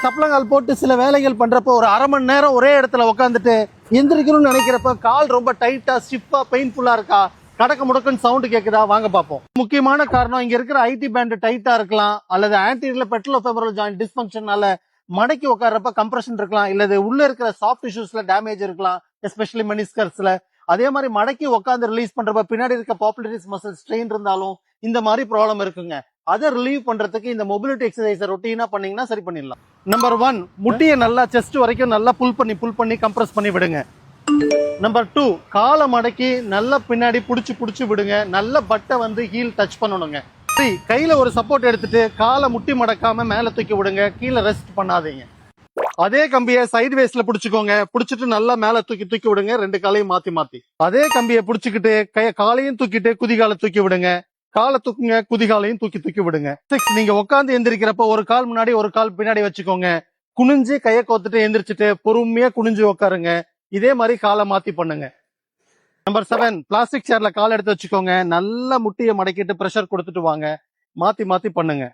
சப்பளங்கால் போட்டு சில வேலைகள் பண்றப்போ ஒரு அரை மணி நேரம் ஒரே இடத்துல உட்காந்துட்டு எந்திரிக்கணும்னு நினைக்கிறப்ப கால் ரொம்ப டைட்டா ஸ்டிஃபா பெயின்ஃபுல்லா இருக்கா, கடக்க முடக்குன்னு சவுண்ட் கேக்குதா, வாங்க பார்ப்போம். முக்கியமான காரணம் இங்க இருக்கிற ஐடி பேண்ட் டைட்டா இருக்கலாம், அல்லது ஆன்டீரியர்ல பெட்ரோஃபெமரல் ஜாயிண்ட் டிஸ்பங்க்ஷனால மடக்கி உட்கார்றப்ப கம்ப்ரஷன் இருக்கலாம், இல்லது உள்ள இருக்கிற சாஃப்ட் டிஷ்யூஸ்ல டேமேஜ் இருக்கலாம், எஸ்பெஷலி மெனிஸ்கர்ஸ்ல. அதே மாதிரி மடக்கி உட்காந்து ரிலீஸ் பண்றப்ப பின்னாடி இருக்க பாப்புலரிஸ் மசில் ஸ்ட்ரெயின் இருந்தாலும் இந்த மாதிரி ப்ராப்ளம் இருக்குங்க. அதை ரிலீவ் பண்றதுக்கு இந்த மொபிலிட்டி எக்ஸசைஸ் ரொட்டீனா பண்ணீங்கன்னா சரி பண்ணிடலாம். நம்பர் 1, முட்டியை நல்லா செஸ்ட் வரைக்கும் நல்லா புல் பண்ணி கம்ப்ரஸ் பண்ணி விடுங்க. நம்பர் 2, காலை மடக்கி நல்லா பின்னாடி புடிச்சு விடுங்க. நல்ல பட்டை வந்து ஹீல் டச் பண்ணணுங்க. 3, கையில ஒரு சப்போர்ட் எடுத்துட்டு காலை முட்டி மடக்காம மேல தூக்கி விடுங்க. கீழே ரெஸ்ட் பண்ணாதீங்க. அதே கம்பியை சைடு வேஸ்ல புடிச்சுக்கோங்க. புடிச்சிட்டு நல்லா மேல தூக்கி விடுங்க. 2 காலையும் மாத்தி அதே கம்பியை புடிச்சுக்கிட்டு காலையும் தூக்கிட்டு குதிகாலை தூக்கி விடுங்க. காலை தூக்குங்க, குதிகாலையும் தூக்கி விடுங்க. 6, நீங்க உட்காந்து எந்திரிக்கிறப்ப ஒரு கால் முன்னாடி ஒரு கால் பின்னாடி வச்சுக்கோங்க. குனிஞ்சு கையை கோத்துட்டு எந்திரிச்சிட்டு பொறுமையா குனிஞ்சு உட்காருங்க. இதே மாதிரி காலை மாத்தி பண்ணுங்க. நம்பர் 7, பிளாஸ்டிக் சேர்ல கால் எடுத்து வச்சுக்கோங்க. நல்லா முட்டியை மடக்கிட்டு பிரஷர் கொடுத்துட்டு வாங்க. மாத்தி பண்ணுங்க.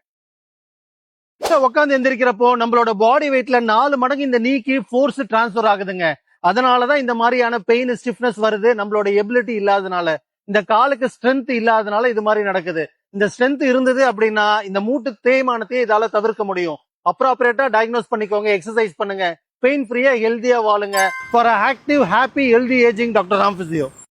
உட்காந்து எந்திரிக்கிறப்போ நம்மளோட பாடி வெயிட்ல 4 மடங்கு இந்த நீக்கி ஃபோர்ஸ் டிரான்ஸ்பர் ஆகுதுங்க. அதனாலதான் இந்த மாதிரியான பெயின் ஸ்டிஃப்னஸ் வருது. நம்மளோட எபிலிட்டி இல்லாதனால, இந்த காலுக்கு ஸ்ட்ரென்த் இல்லாதனால இது மாதிரி நடக்குது. இந்த ஸ்ட்ரென்த் இருந்தது அப்படின்னா இந்த மூட்டு தேய்மானத்தையே இதால தவிர்க்க முடியும். அப்ராப்ரியேட்டா டயக்னோஸ் பண்ணிக்கோங்க, எக்ஸசைஸ் பண்ணுங்க, பெயின் ஃப்ரீயா ஹெல்தியா வாழுங்க. For active happy healthy ageing, doctor Ram physio.